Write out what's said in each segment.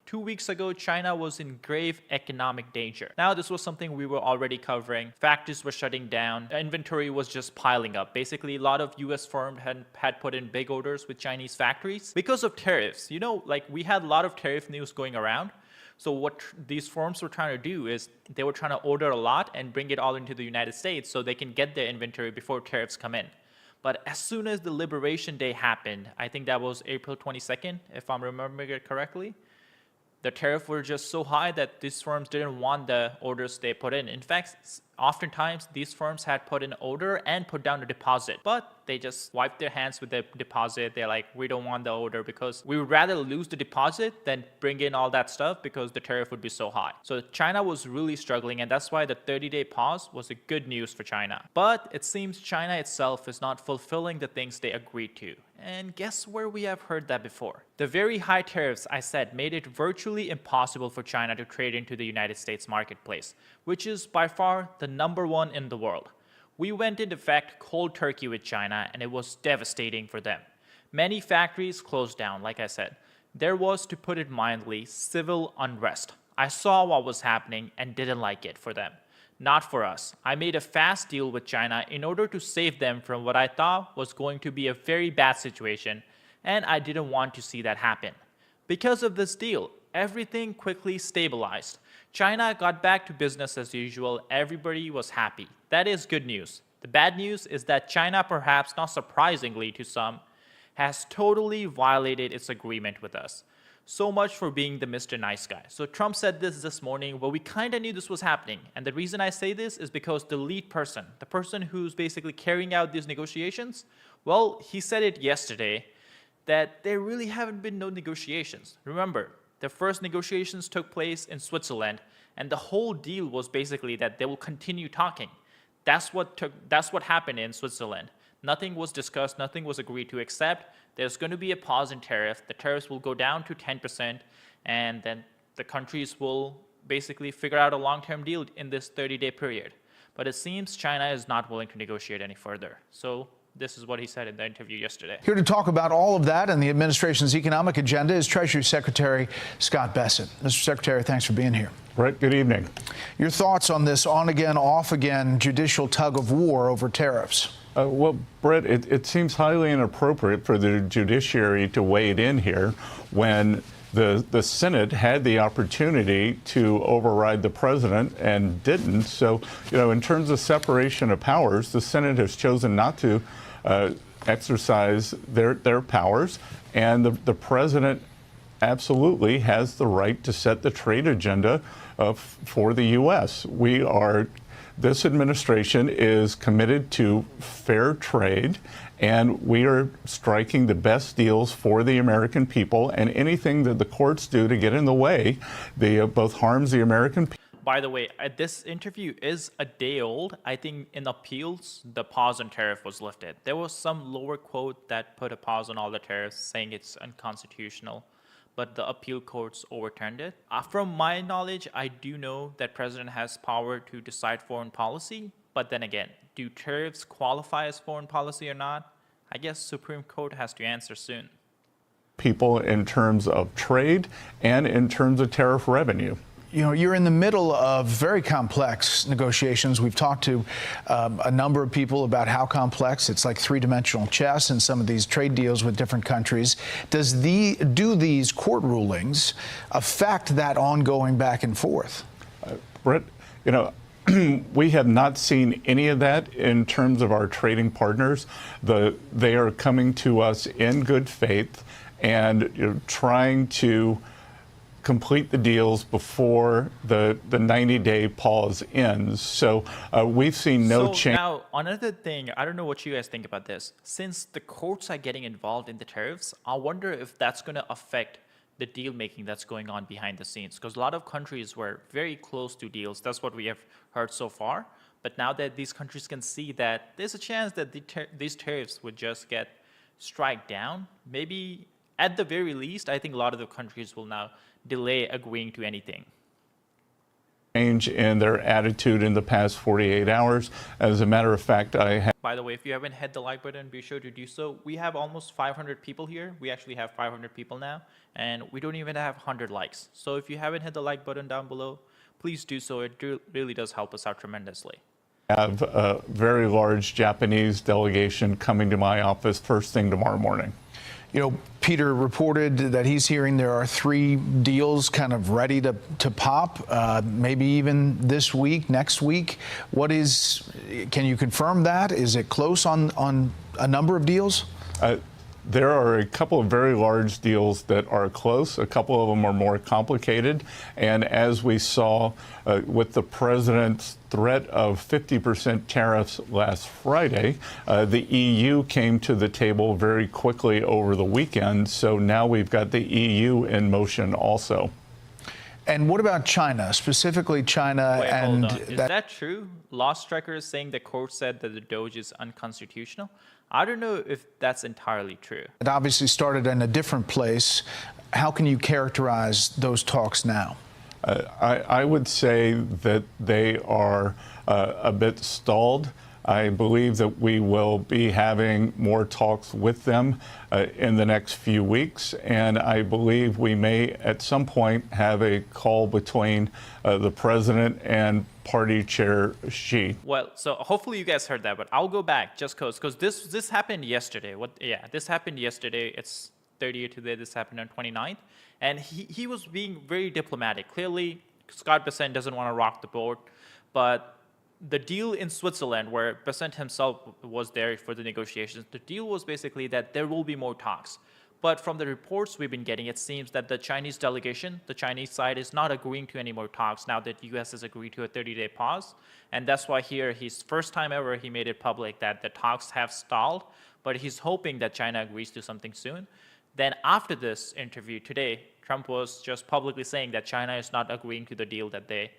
2 weeks ago, China was in grave economic danger. Now, this was something we were already covering. Factories were shutting down. Inventory was just piling up. Basically, a lot of US firms had put in big orders with Chinese factories because of tariffs. You know, like we had a lot of tariff news going around. So what these firms were trying to do is they were trying to order a lot and bring it all into the United States so they can get their inventory before tariffs come in. But as soon as the Liberation Day happened, I think that was April 22nd, if I'm remembering it correctly, the tariffs were just so high that these firms didn't want the orders they put in. In fact, oftentimes these firms had put in an order and put down a deposit, but they just wiped their hands with the deposit. They're like, we don't want the order because we would rather lose the deposit than bring in all that stuff because the tariff would be so high. So China was really struggling, and that's why the 30-day pause was a good news for China. But it seems China itself is not fulfilling the things they agreed to. And guess where we have heard that before? The very high tariffs I said made it virtually impossible for China to trade into the United States marketplace, which is by far the #1 in the world. We went into fact cold turkey with China, and it was devastating for them. Many factories closed down, like I said. There was, to put it mildly, civil unrest. I saw what was happening and didn't like it for them. Not for us. I made a fast deal with China in order to save them from what I thought was going to be a very bad situation, and I didn't want to see that happen. Because of this deal, everything quickly stabilized. China got back to business as usual. Everybody was happy. That is good news. The bad news is that China, perhaps not surprisingly to some, has totally violated its agreement with us. So much for being the Mr. Nice Guy. So Trump said this morning, well, we kind of knew this was happening. And the reason I say this is because the lead person, the person who's basically carrying out these negotiations, well, he said it yesterday that there really haven't been no negotiations. Remember, the first negotiations took place in Switzerland, and the whole deal was basically that they will continue talking. That's what happened in Switzerland. Nothing was discussed, nothing was agreed to, except there's going to be a pause in tariff. The tariffs will go down to 10%, and then the countries will basically figure out a long-term deal in this 30-day period. But it seems China is not willing to negotiate any further. So this is what he said in the interview yesterday. Here to talk about all of that and the administration's economic agenda is Treasury Secretary Scott Bessent. Mr. Secretary, thanks for being here. Brett, good evening. Your thoughts on this on-again, off-again judicial tug of war over tariffs? Well, Brett, it seems highly inappropriate for the judiciary to wade in here when the Senate had the opportunity to override the president and didn't. So, in terms of separation of powers, the Senate has chosen not to exercise their powers, and the president absolutely has the right to set the trade agenda for the U.S. This administration is committed to fair trade, and we are striking the best deals for the American people, and anything that the courts do to get in the way, both harms the American people. By the way, this interview is a day old. I think in appeals, the pause on tariff was lifted. There was some lower quote that put a pause on all the tariffs, saying it's unconstitutional, but the appeal courts overturned it. From my knowledge, I do know that president has power to decide foreign policy, but then again, do tariffs qualify as foreign policy or not? I guess Supreme Court has to answer soon. People in terms of trade and in terms of tariff revenue. You're in the middle of very complex negotiations. We've talked to a number of people about how complex. It's like three-dimensional chess in some of these trade deals with different countries. Do these court rulings affect that ongoing back and forth? Brett, we have not seen any of that in terms of our trading partners. They are coming to us in good faith and trying to complete the deals before the 90-day pause ends. So we've seen no change. Now, another thing, I don't know what you guys think about this. Since the courts are getting involved in the tariffs, I wonder if that's going to affect the deal making that's going on behind the scenes, because a lot of countries were very close to deals. That's what we have heard so far. But now that these countries can see that there's a chance that these tariffs would just get struck down, maybe at the very least, I think a lot of the countries will now delay agreeing to anything. change in their attitude in the past 48 hours. As a matter of fact, By the way, if you haven't hit the like button, be sure to do so. We have almost 500 people here. We actually have 500 people now, and we don't even have 100 likes. So if you haven't hit the like button down below, please do so. It really does help us out tremendously. Have a very large Japanese delegation coming to my office first thing tomorrow morning. You know, Peter reported that he's hearing there are 3 deals kind of ready to pop, maybe even this week, next week. Can you confirm that? Is it close on a number of deals? There are a couple of very large deals that are close. A couple of them are more complicated. And as we saw with the president's threat of 50% tariffs last Friday, the EU came to the table very quickly over the weekend. So now we've got the EU in motion also. And what about China, specifically China? Wait, and hold on. Is that true? Law Striker is saying the court said that the Doge is unconstitutional. I don't know if that's entirely true. It obviously started in a different place. How can you characterize those talks now? I would say that they are a bit stalled. I believe that we will be having more talks with them in the next few weeks, and I believe we may at some point have a call between the president and party chair Xi. Well, so hopefully you guys heard that, but I'll go back just because this happened yesterday. This happened yesterday. It's 30th today. This happened on 29th, and he was being very diplomatic. Clearly, Scott Bessent doesn't want to rock the boat, but the deal in Switzerland, where Bessent himself was there for the negotiations, the deal was basically that there will be more talks. But from the reports we've been getting, it seems that the Chinese delegation, the Chinese side, is not agreeing to any more talks now that the U.S. has agreed to a 30-day pause. And that's why here, his first time ever, he made it public that the talks have stalled, but he's hoping that China agrees to something soon. Then after this interview today, Trump was just publicly saying that China is not agreeing to the deal that they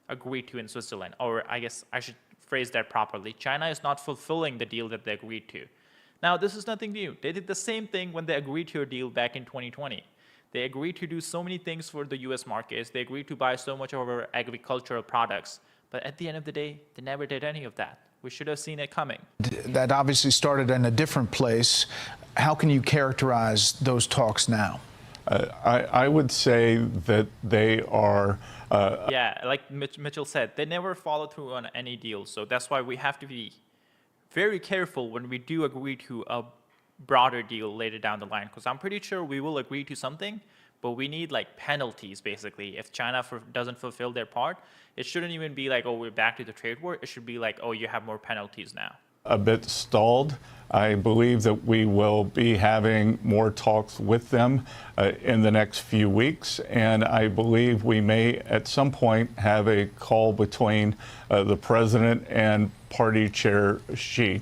agreed to in Switzerland. Or I guess I should phrase that properly. China is not fulfilling the deal that they agreed to. Now, this is nothing new. They did the same thing when they agreed to a deal back in 2020. They agreed to do so many things for the U.S. markets. They agreed to buy so much of our agricultural products. But at the end of the day, they never did any of that. We should have seen it coming. That obviously started in a different place. How can you characterize those talks now? I would say that they are... yeah, like Mitchell said, they never follow through on any deal. So that's why we have to be very careful when we do agree to a broader deal later down the line, because I'm pretty sure we will agree to something, but we need like penalties basically. If China doesn't fulfill their part, it shouldn't even be like, oh, we're back to the trade war. It should be like, oh, you have more penalties now. A bit stalled. I believe that we will be having more talks with them in the next few weeks, and I believe we may at some point have a call between the president and party chair Xi.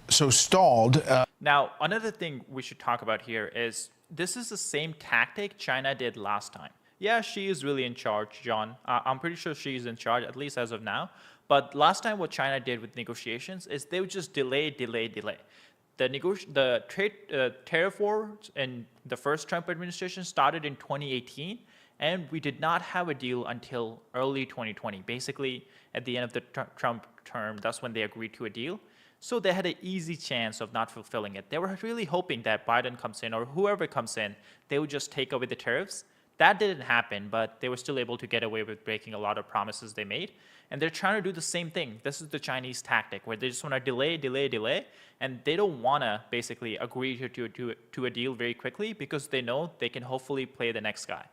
So stalled. Now, another thing we should talk about here is this is the same tactic China did last time. Yeah, Xi is really in charge, John. I'm pretty sure Xi is in charge, at least as of now. But last time what China did with negotiations is they would just delay. The trade tariff war in the first Trump administration started in 2018, and we did not have a deal until early 2020. Basically, at the end of the Trump term, that's when they agreed to a deal. So they had an easy chance of not fulfilling it. They were really hoping that Biden comes in or whoever comes in, they would just take away the tariffs. That didn't happen, but they were still able to get away with breaking a lot of promises they made. And they're trying to do the same thing. This is the Chinese tactic where they just want to delay, and they don't want to basically agree to a deal very quickly because they know they can hopefully play the next guy.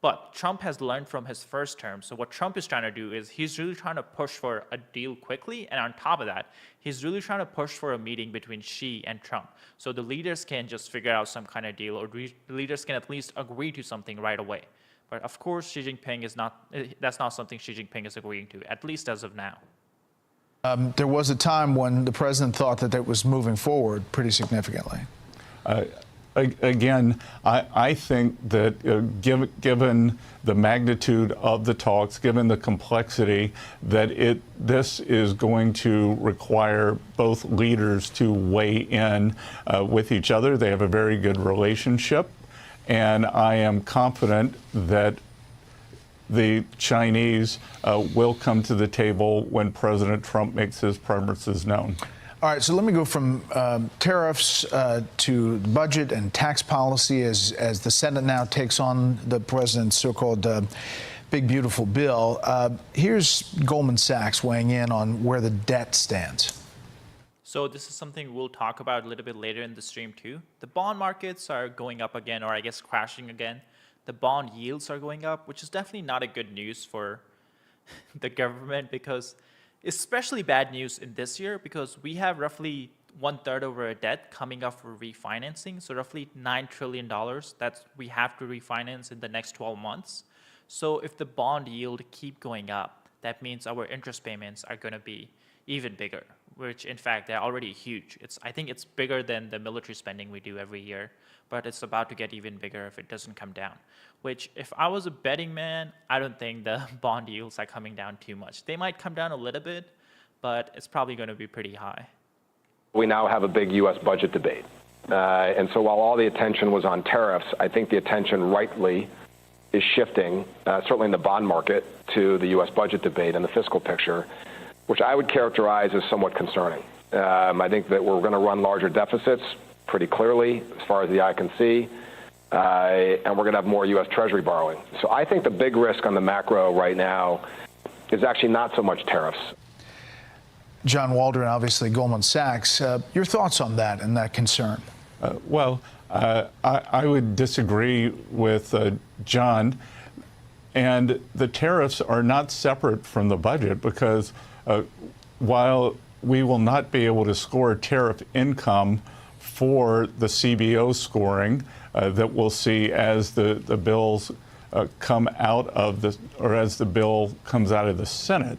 But Trump has learned from his first term. So what Trump is trying to do is he's really trying to push for a deal quickly. And on top of that, he's really trying to push for a meeting between Xi and Trump. So the leaders can just figure out some kind of deal, or the leaders can at least agree to something right away. But of course, Xi Jinping is not, that's not something Xi Jinping is agreeing to, at least as of now. There was a time when the president thought that it was moving forward pretty significantly. Again, I think that given the magnitude of the talks, given the complexity, that this is going to require both leaders to weigh in with each other. They have a very good relationship, and I am confident that the Chinese will come to the table when President Trump makes his preferences known. All right, so let me go from tariffs to budget and tax policy as the Senate now takes on the president's so-called big, beautiful bill. Here's Goldman Sachs weighing in on where the debt stands. So this is something we'll talk about a little bit later in the stream too. The bond markets are going up again, or I guess crashing again. The bond yields are going up, which is definitely not a good news for the government, because especially bad news in this year, because we have roughly 1/3 of our debt coming up for refinancing. So roughly $9 trillion that we have to refinance in the next 12 months. So if the bond yield keep going up, that means our interest payments are going to be even bigger, which in fact they're already huge. I think it's bigger than the military spending we do every year, but it's about to get even bigger if it doesn't come down. Which, if I was a betting man, I don't think the bond yields are coming down too much. They might come down a little bit, but it's probably going to be pretty high. We now have a big U.S. budget debate. And so while all the attention was on tariffs, I think the attention rightly is shifting, certainly in the bond market, to the U.S. budget debate and the fiscal picture, which I would characterize as somewhat concerning. I think that we're going to run larger deficits pretty clearly, as far as the eye can see, and we're going to have more U.S. Treasury borrowing. So I think the big risk on the macro right now is actually not so much tariffs. John Waldron, obviously Goldman Sachs. Your thoughts on that and that concern? I would disagree with John. And the tariffs are not separate from the budget, because while we will not be able to score tariff income for the CBO scoring that we'll see as the bills come out of the, or as the bill comes out of the Senate,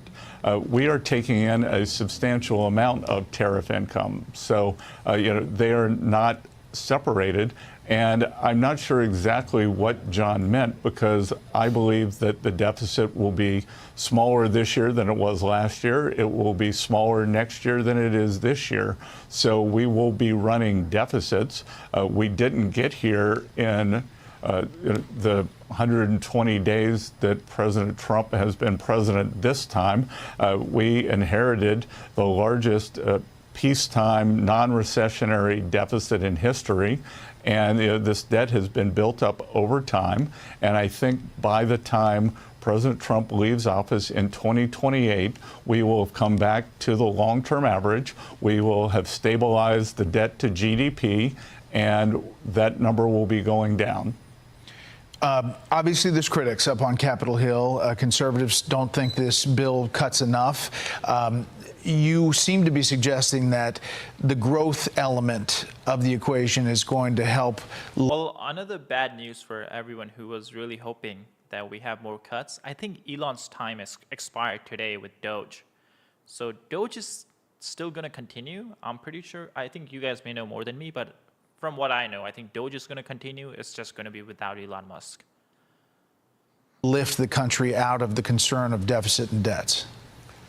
we are taking in a substantial amount of tariff income. So, they are not separated. And I'm not sure exactly what John meant, because I believe that the deficit will be smaller this year than it was last year. It will be smaller next year than it is this year. So we will be running deficits. We didn't get here in the 120 days that President Trump has been president this time. We inherited the largest peacetime, non-recessionary deficit in history. And this debt has been built up over time. And I think by the time President Trump leaves office in 2028, we will have come back to the long-term average. We will have stabilized the debt to GDP, and that number will be going down. Obviously, there's critics up on Capitol Hill. Conservatives don't think this bill cuts enough. You seem to be suggesting that the growth element of the equation is going to help. Well, another bad news for everyone who was really hoping that we have more cuts. I think Elon's time has expired today with Doge. So Doge is still going to continue. I'm pretty sure. I think you guys may know more than me, but from what I know, I think Doge is going to continue. It's just going to be without Elon Musk. Lift the country out of the concern of deficit and debts.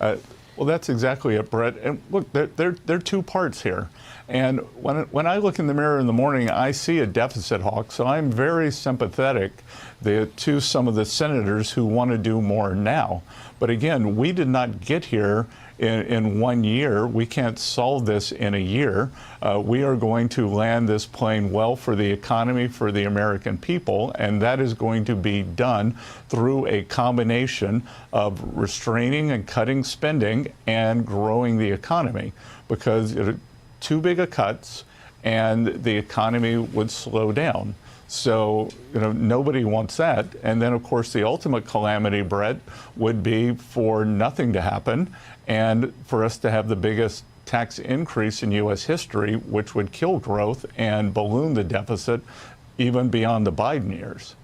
Well, that's exactly it, Brett. And look, there are two parts here. And when I look in the mirror in the morning, I see a deficit hawk. So I'm very sympathetic to some of the senators who want to do more now. But again, we did not get here in 1 year. We can't solve this in a year. We are going to land this plane well for the economy, for the American people, and that is going to be done through a combination of restraining and cutting spending and growing the economy, because too big of cuts and the economy would slow down. So, nobody wants that. And then, of course, the ultimate calamity, Brett, would be for nothing to happen and for us to have the biggest tax increase in U.S. history, which would kill growth and balloon the deficit even beyond the Biden years.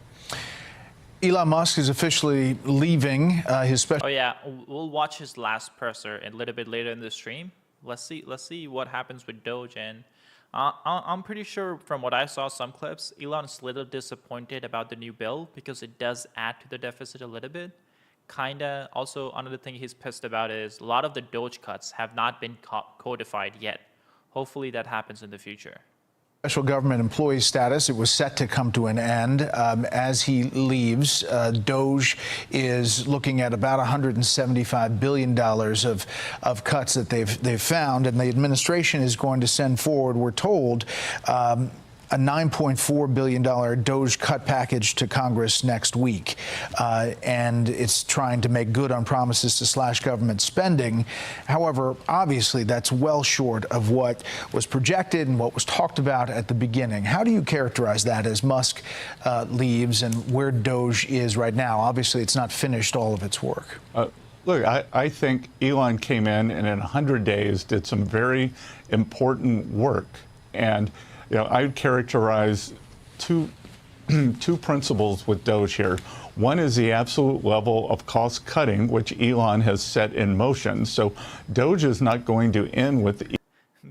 Elon Musk is officially leaving his special. Oh yeah, we'll watch his last presser a little bit later in the stream. Let's see what happens with Doge. And I'm pretty sure from what I saw some clips, Elon's a little disappointed about the new bill because it does add to the deficit a little bit. Kinda. Also, another thing he's pissed about is a lot of the Doge cuts have not been codified yet. Hopefully that happens in the future. Special government employee status. It was set to come to an end as he leaves. Doge is looking at about $175 billion of cuts that they've found, and the administration is going to send forward, we're told, a $9.4 billion Doge cut package to Congress next week. And it's trying to make good on promises to slash government spending. However, obviously, that's well short of what was projected and what was talked about at the beginning. How do you characterize that as Musk leaves and where Doge is right now? Obviously, it's not finished all of its work. Look, I think Elon came in and in 100 days did some very important work. And I would characterize two principles with Doge here. One is the absolute level of cost cutting, which Elon has set in motion. So Doge is not going to end with.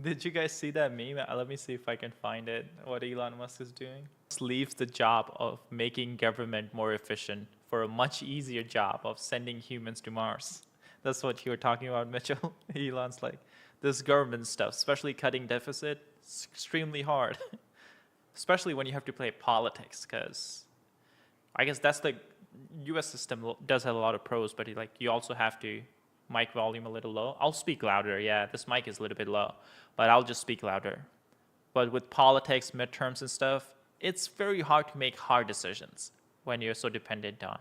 Did you guys see that meme? Let me see if I can find it. What Elon Musk is doing. Leaves the job of making government more efficient for a much easier job of sending humans to Mars. That's what you were talking about, Mitchell. Elon's like, this government stuff, especially cutting deficit, it's extremely hard. Especially when you have to play politics, because I guess that's the U.S. system does have a lot of pros, but you also have to mic volume a little low. I'll speak louder. Yeah, this mic is a little bit low, but I'll just speak louder. But with politics, midterms and stuff, it's very hard to make hard decisions when you're so dependent on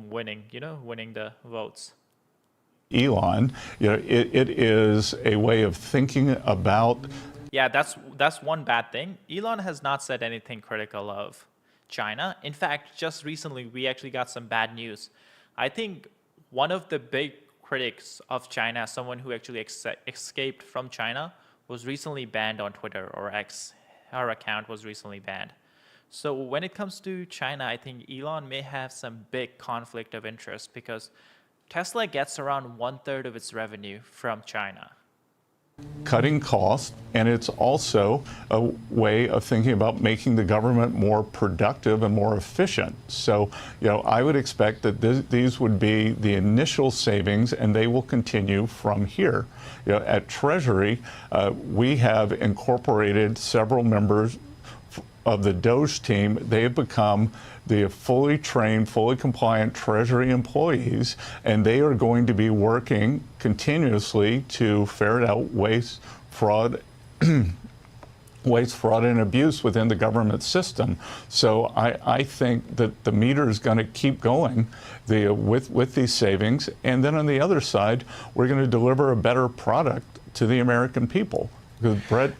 winning the votes. Elon, it is a way of thinking about. Yeah, that's one bad thing. Elon has not said anything critical of China. In fact, just recently, we actually got some bad news. I think one of the big critics of China, someone who actually escaped from China, was recently banned on Twitter, or X. Her account was recently banned. So when it comes to China, I think Elon may have some big conflict of interest because Tesla gets around 1/3 of its revenue from China. Cutting costs, and it's also a way of thinking about making the government more productive and more efficient. So, I would expect that these would be the initial savings, and they will continue from here. At Treasury, we have incorporated several members of the Doge team. They have become the fully trained, fully compliant Treasury employees, and they are going to be working continuously to ferret out waste, fraud, and abuse within the government system. So I think that the meter is going to keep going with these savings, and then on the other side, we're going to deliver a better product to the American people. Because Brett,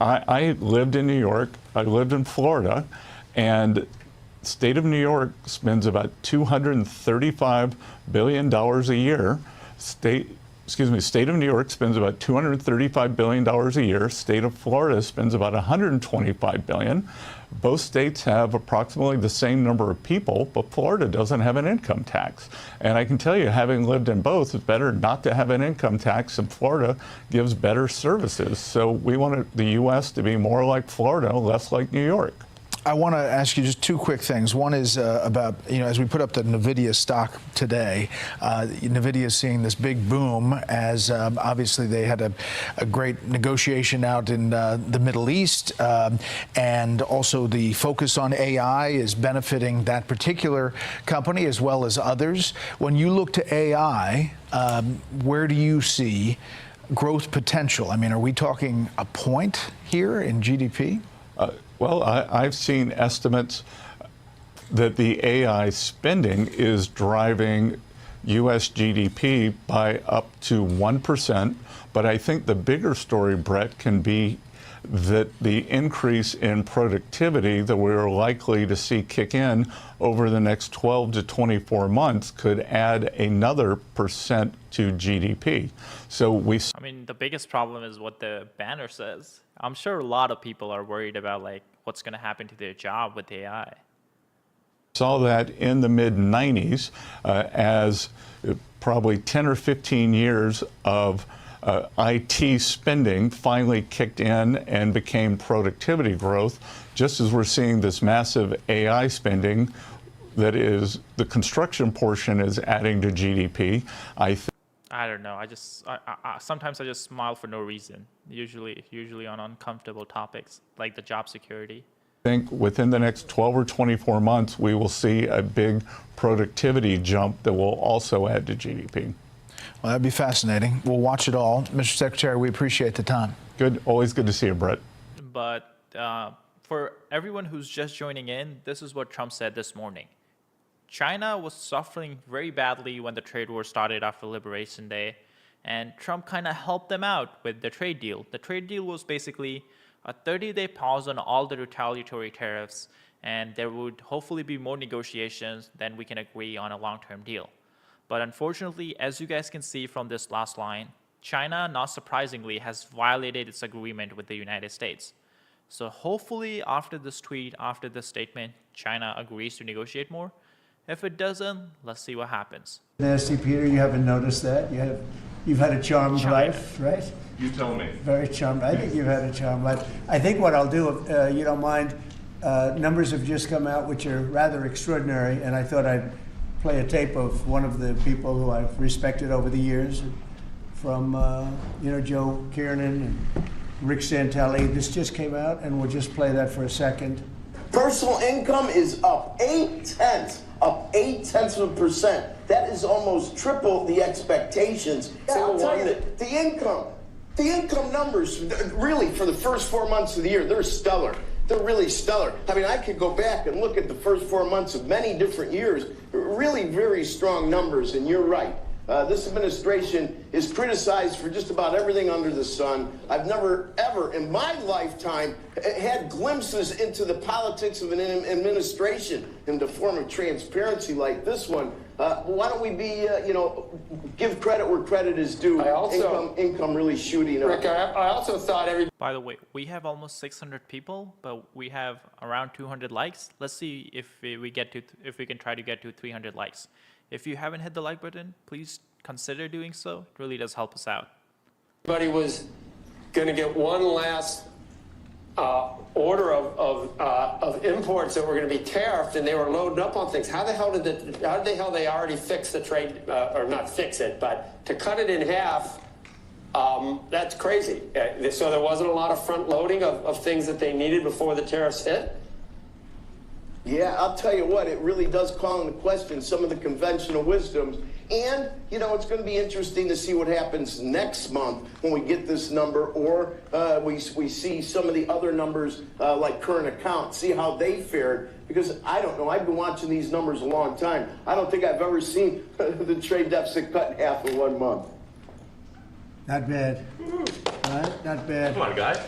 I lived in New York, I lived in Florida, and the state of New York spends about $235 billion a year. State of New York spends about $235 billion a year. State of Florida spends about $125 billion. Both states have approximately the same number of people, but Florida doesn't have an income tax. And I can tell you, having lived in both, it's better not to have an income tax, and Florida gives better services. So we want the U.S. to be more like Florida, less like New York. I want to ask you just two quick things. One is about, as we put up the NVIDIA stock today, NVIDIA is seeing this big boom as obviously they had a great negotiation out in the Middle East, and also the focus on AI is benefiting that particular company as well as others. When you look to AI, where do you see growth potential? I mean, are we talking a point here in GDP? Well, I've seen estimates that the AI spending is driving U.S. GDP by up to 1%. But I think the bigger story, Brett, can be that the increase in productivity that we're likely to see kick in over the next 12 to 24 months could add another % to GDP. So I mean, the biggest problem is what the banner says. I'm sure a lot of people are worried about what's going to happen to their job with AI. Saw that in the mid-90s as probably 10 or 15 years of IT spending finally kicked in and became productivity growth, just as we're seeing this massive AI spending that is the construction portion is adding to GDP. I don't know. Sometimes I just smile for no reason. Usually on uncomfortable topics like the job security. I think within the next 12 or 24 months, we will see a big productivity jump that will also add to GDP. Well, that'd be fascinating. We'll watch it all. Mr. Secretary, we appreciate the time. Good. Always good to see you, Brett. But for everyone who's just joining in, this is what Trump said this morning. China was suffering very badly when the trade war started after Liberation Day, and Trump kind of helped them out with the trade deal. The trade deal was basically a 30-day pause on all the retaliatory tariffs, and there would hopefully be more negotiations, then we can agree on a long-term deal. But unfortunately, as you guys can see from this last line, China, not surprisingly, has violated its agreement with the United States. So hopefully after this tweet, after this statement, China agrees to negotiate more. If it doesn't, let's see what happens. Nasty Peter, you haven't noticed that. You've had a charmed life, right? You tell me. Very charmed. I think you've had a charmed life. I think what I'll do, if you don't mind, numbers have just come out which are rather extraordinary, and I thought I'd play a tape of one of the people who I've respected over the years, from Joe Kiernan and Rick Santelli. This just came out, and we'll just play that for a second. Personal income is up 0.8%. That is almost triple the expectations. Yeah, I'll tell you that the income numbers, really, for the first 4 months of the year, they're stellar. They're really stellar. I mean, I could go back and look at the first 4 months of many different years. Really very strong numbers, and you're right. This administration is criticized for just about everything under the sun. I've never, ever in my lifetime had glimpses into the politics of an administration in the form of transparency like this one. Why don't we be, give credit where credit is due? Income really shooting up. Rick, I also thought By the way, we have almost 600 people, but we have around 200 likes. Let's see if we can try to get to 300 likes. If you haven't hit the like button, please consider doing so. It really does help us out. everybody was going to get one last order of imports that were going to be tariffed, and they were loading up on things. How the hell they already fix the trade, or not fix it, but to cut it in half? That's crazy. So there wasn't a lot of front loading of things that they needed before the tariffs hit? Yeah, I'll tell you what, it really does call into question some of the conventional wisdoms. And, it's going to be interesting to see what happens next month when we get this number, or we see some of the other numbers like current account, see how they fared. Because I don't know, I've been watching these numbers a long time. I don't think I've ever seen the trade deficit cut in half in 1 month. Not bad. Right? Not bad. Come on, guys.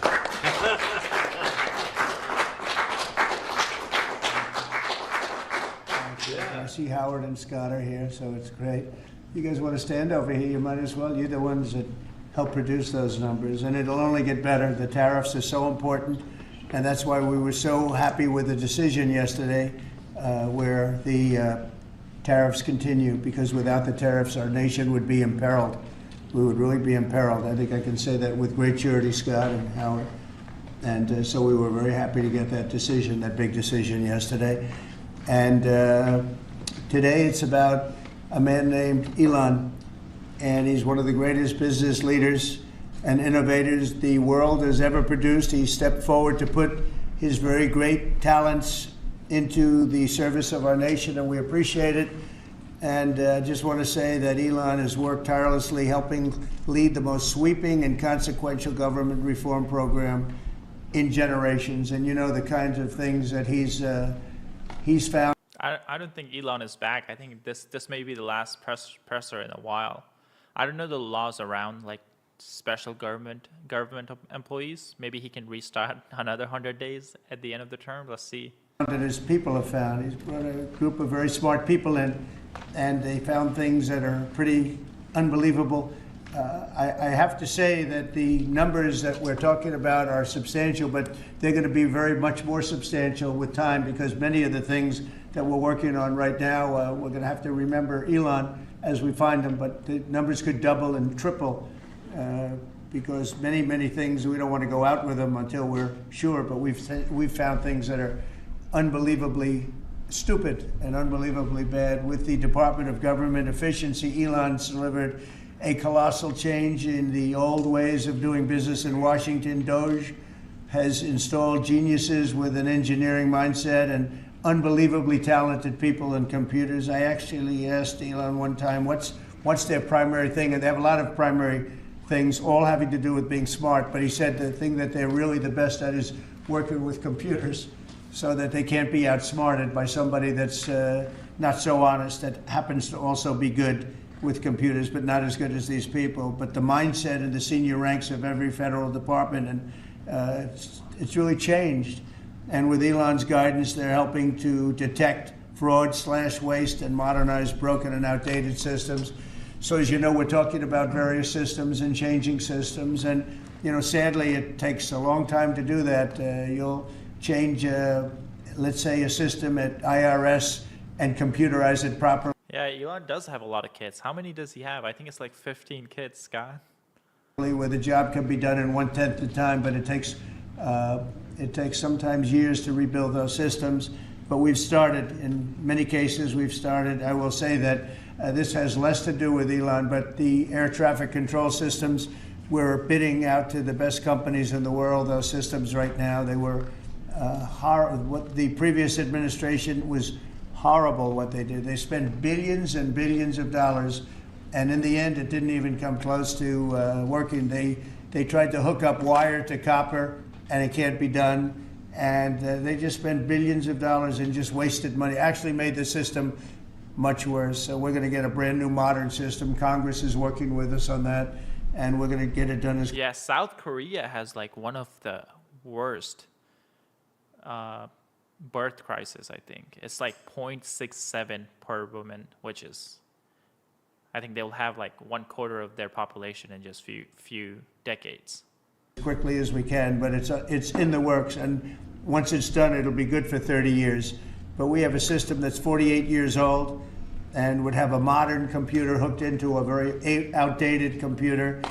I see Howard and Scott are here, so it's great. You guys want to stand over here? You might as well. You're the ones that help produce those numbers, and it'll only get better. The tariffs are so important, and that's why we were so happy with the decision yesterday where the tariffs continue, because without the tariffs, our nation would be imperiled. We would really be imperiled. I think I can say that with great surety, Scott and Howard. And so we were very happy to get that decision, that big decision yesterday. And today it's about a man named Elon, and he's one of the greatest business leaders and innovators the world has ever produced. He stepped forward to put his very great talents into the service of our nation, and we appreciate it. And I just want to say that Elon has worked tirelessly helping lead the most sweeping and consequential government reform program in generations. And the kinds of things that he's found. I don't think Elon is back. I think this may be the last presser in a while. I don't know the laws around like special government employees. Maybe he can restart another 100 days at the end of the term. Let's see. That his people have found. He's brought a group of very smart people in, and they found things that are pretty unbelievable. I have to say that the numbers that we're talking about are substantial, but they're going to be very much more substantial with time, because many of the things that we're working on right now, we're going to have to remember Elon as we find them, but the numbers could double and triple because many things, we don't want to go out with them until we're sure, but we've found things that are unbelievably stupid and unbelievably bad. With the Department of Government Efficiency, Elon's delivered a colossal change in the old ways of doing business in Washington. Doge has installed geniuses with an engineering mindset and unbelievably talented people in computers. I actually asked Elon one time, what's their primary thing? And they have a lot of primary things, all having to do with being smart. But he said the thing that they're really the best at is working with computers so that they can't be outsmarted by somebody that's not so honest, that happens to also be good with computers, but not as good as these people. But the mindset in the senior ranks of every federal department, and it's really changed. And with Elon's guidance, they're helping to detect fraud, slash waste, and modernize broken and outdated systems. So as you know, we're talking about various systems and changing systems. And, sadly, it takes a long time to do that. You'll change, let's say, a system at IRS and computerize it properly. Yeah, Elon does have a lot of kids. How many does he have? I think it's like 15 kids, Scott. Where the job can be done in 1/10 the time, but it takes sometimes years to rebuild those systems. But we've started, in many cases, I will say that this has less to do with Elon, but the air traffic control systems, we're bidding out to the best companies in the world, those systems right now. They were what the previous administration was horrible what they did. They spent billions and billions of dollars, and in the end, it didn't even come close to working. They tried to hook up wire to copper, and it can't be done. And they just spent billions of dollars and just wasted money. Actually made the system much worse. So we're going to get a brand new modern system. Congress is working with us on that, and we're going to get it done as. Yeah, South Korea has like one of the worst birth crisis, I think. It's like 0.67 per woman, which is, I think they'll have like 1/4 of their population in just few decades. Quickly as we can, but it's in the works, and once it's done, it'll be good for 30 years. But we have a system that's 48 years old and would have a modern computer hooked into a very outdated computer,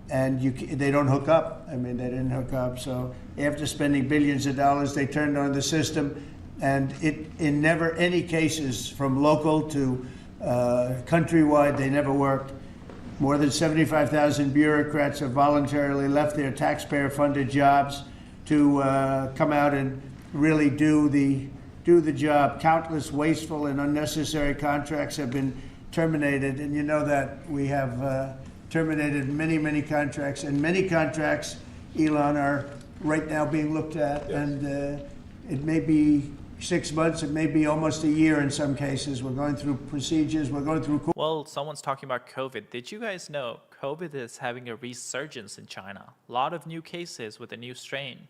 and they don't hook up. I mean, they didn't hook up. So after spending billions of dollars, they turned on the system, and in never any cases from local to countrywide, they never worked. More than 75,000 bureaucrats have voluntarily left their taxpayer-funded jobs to come out and really do the job. Countless wasteful and unnecessary contracts have been terminated, and you know that we have terminated many contracts, and many contracts, Elon, are right now being looked at, and it may be 6 months, it may be almost a year in some cases. We're going through procedures, we're going through. Well, someone's talking about COVID. Did you guys know COVID is having a resurgence in China? A lot of new cases with a new strain.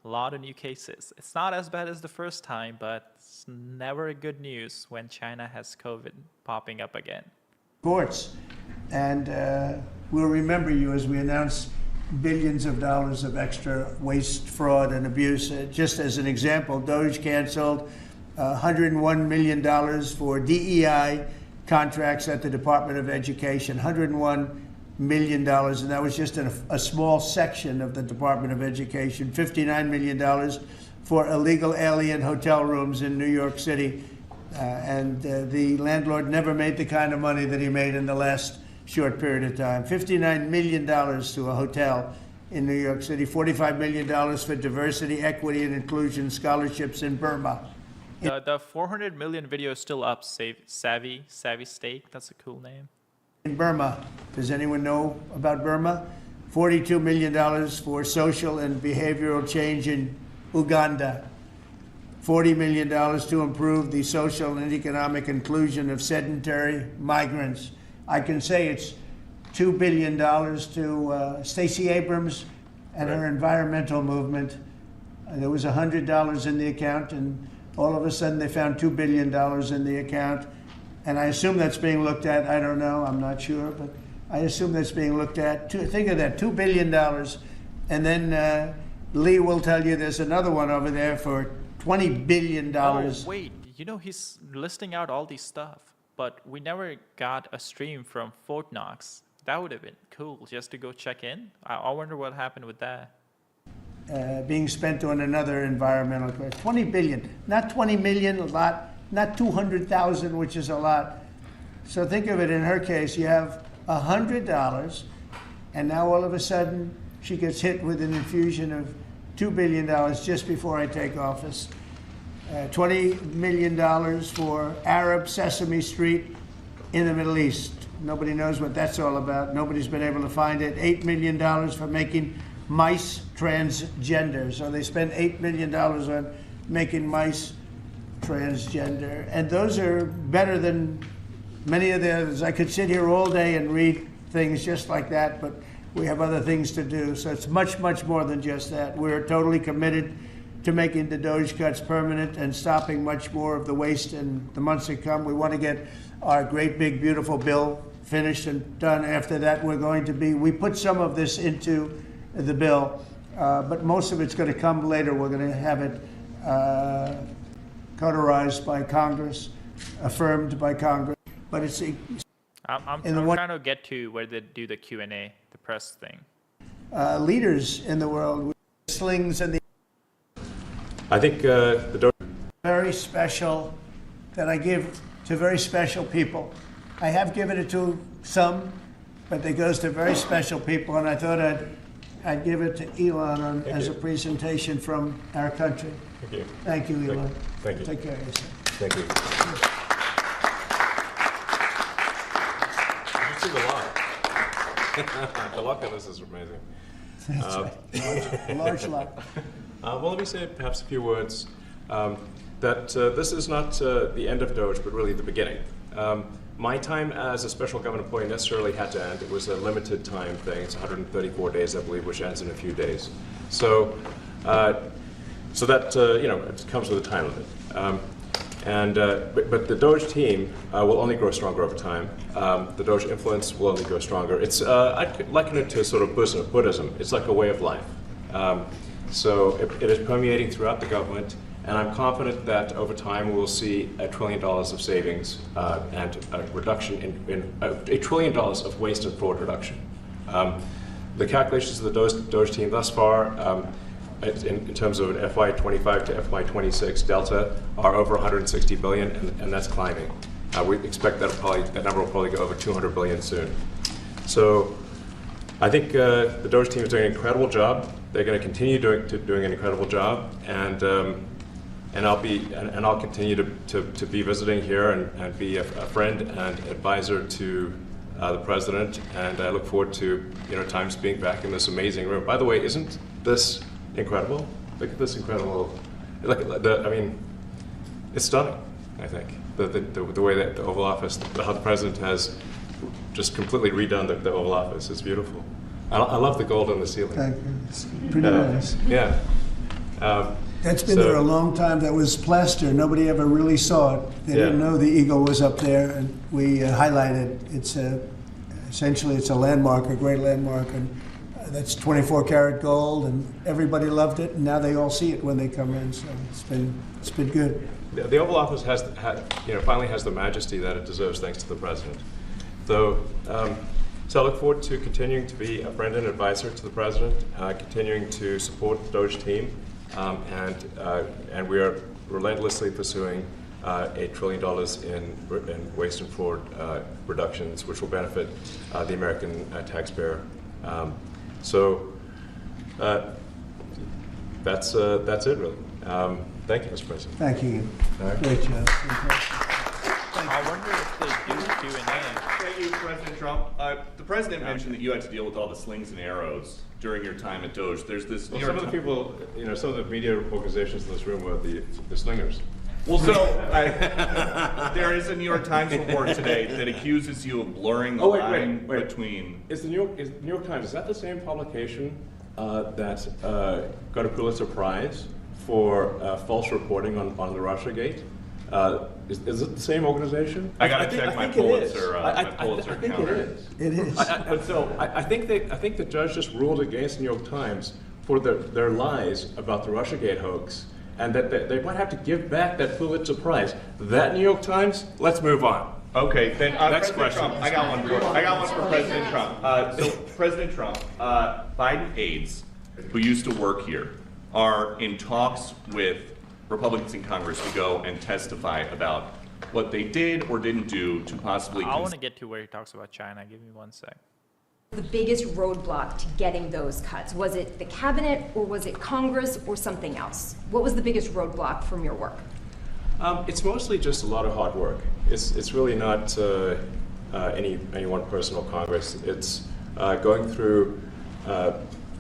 A lot of new cases. It's not as bad as the first time, but it's never good news when China has COVID popping up again. Courts, and we'll remember you as we announce billions of dollars of extra waste, fraud, and abuse. Just as an example, Doge canceled $101 million for DEI contracts at the Department of Education, $101 million, and that was just a small section of the Department of Education, $59 million for illegal alien hotel rooms in New York City, and the landlord never made the kind of money that he made in the last short period of time. $59 million to a hotel in New York City, $45 million for diversity, equity, and inclusion scholarships in Burma. The 400 million video is still up. Savvy State. That's a cool name. In Burma, does anyone know about Burma? $42 million for social and behavioral change in Uganda. $40 million to improve the social and economic inclusion of sedentary migrants. I can say it's $2 billion to Stacey Abrams and her environmental movement. There was $100 in the account, and all of a sudden they found $2 billion in the account. And I assume that's being looked at. I don't know. I'm not sure. But I assume that's being looked at. Think of that, $2 billion. And then Lee will tell you there's another one over there for $20 billion. Oh, wait. You know, he's listing out all these stuff. But we never got a stream from Fort Knox. That would have been cool just to go check in. I wonder what happened with that. Being spent on another environmental question. 20 billion, not 20 million, a lot, not 200,000, which is a lot. So think of it in her case, you have $100, and now all of a sudden she gets hit with an infusion of $2 billion just before I take office. $20 million for Arab Sesame Street in the Middle East. Nobody knows what that's all about. Nobody's been able to find it. $8 million for making mice transgender. So they spent $8 million on making mice transgender. And those are better than many of the others. I could sit here all day and read things just like that, but we have other things to do. So it's much, much more than just that. We're totally committed to making the Doge cuts permanent and stopping much more of the waste in the months to come. We want to get our great, big, beautiful bill finished and done. After that, we put some of this into the bill, but most of it's going to come later. We're going to have it cauterized by Congress, affirmed by Congress. But it's I'm trying to get to where they do the Q&A, the press thing. Leaders in the world with slings and the I think the Doge very special that I give to very special people. I have given it to some, but it goes to very special people, and I thought I'd give it to Elon as a presentation from our country. Thank you. Thank you, Elon. Thank you. Take care of yourself. Thank you. You see the luck. The luck of this is amazing. That's right. Large luck. Well, let me say perhaps a few words that this is not the end of Doge, but really the beginning. My time as a special government employee necessarily had to end. It was a limited time thing. It's 134 days, I believe, which ends in a few days. So, so that it comes with a time limit. But the Doge team will only grow stronger over time. The Doge influence will only grow stronger. It's I'd liken it to sort of Buddhism. It's like a way of life. So it is permeating throughout the government, and I'm confident that over time we will see $1 trillion of savings and a reduction in $1 trillion of waste and fraud reduction. The calculations of the Doge team thus far, in terms of an FY25 to FY26 delta, are over 160 billion, and that's climbing. We expect that number will probably go over 200 billion soon. So I think the Doge team is doing an incredible job. They're going to continue doing an incredible job, and I'll continue to be visiting here and be a friend and advisor to the president. And I look forward to times being back in this amazing room. By the way, isn't this incredible? Look at this incredible. It's stunning. I think the way that the Oval Office, how the president has just completely redone the Oval Office is beautiful. I love the gold on the ceiling. Thank you. It's pretty nice. Yeah. That's been there a long time. That was plaster. Nobody ever really saw it. They didn't know the eagle was up there, and we highlighted. It's essentially it's a landmark, a great landmark, and that's 24 karat gold, and everybody loved it. And now they all see it when they come in. So it's been good. The Oval Office finally has the majesty that it deserves, thanks to the president. So I look forward to continuing to be a friend and advisor to the president, continuing to support the Doge team, and we are relentlessly pursuing $8 trillion in waste and fraud reductions, which will benefit the American taxpayer. So that's it, really. Thank you, Mr. President. Thank you. Right. Great job. I wonder if they do Q&A. Thank you, President Trump. The president mentioned that you had to deal with all the slings and arrows during your time at Doge. There's this. Some of the people, some of the media organizations in this room were the slingers. Well, so there is a New York Times report today that accuses you of blurring the line between. Is the New York Times, is that the same publication that got a Pulitzer Prize for false reporting on the Russiagate? Is it the same organization? I got to check my Pulitzer counter. It is. I think the judge just ruled against the New York Times for their lies about the Russiagate hoax, and that they might have to give back that Pulitzer Prize. That New York Times. Let's move on. Okay, then Next President question. Trump, I got one for President Trump. So President Trump, Biden aides who used to work here are in talks with Republicans in Congress to go and testify about what they did or didn't do to possibly. I want to get to where he talks about China. Give me 1 sec. The biggest roadblock to getting those cuts? Was it the cabinet, or was it Congress, or something else? What was the biggest roadblock from your work? It's mostly just a lot of hard work. It's really not any one person or Congress. It's going through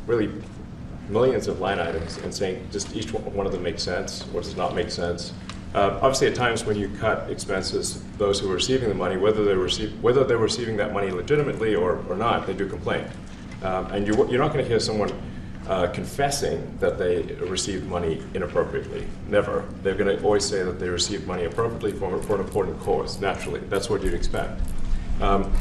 really millions of line items and saying just each one of them makes sense, or does not make sense. Obviously, at times when you cut expenses, those who are receiving the money, whether they're receiving that money legitimately or not, they do complain. And you're not going to hear someone confessing that they received money inappropriately. Never. They're going to always say that they received money appropriately for an important cause. Naturally, that's what you'd expect. So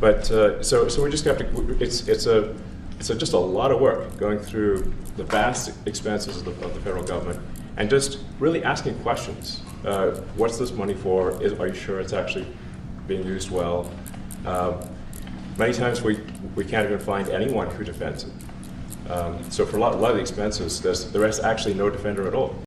we just have to. It's just a lot of work going through the vast expenses of the federal government and just really asking questions. What's this money for? Are you sure it's actually being used well? Many times we can't even find anyone who defends it. So for a lot of the expenses, there is actually no defender at all.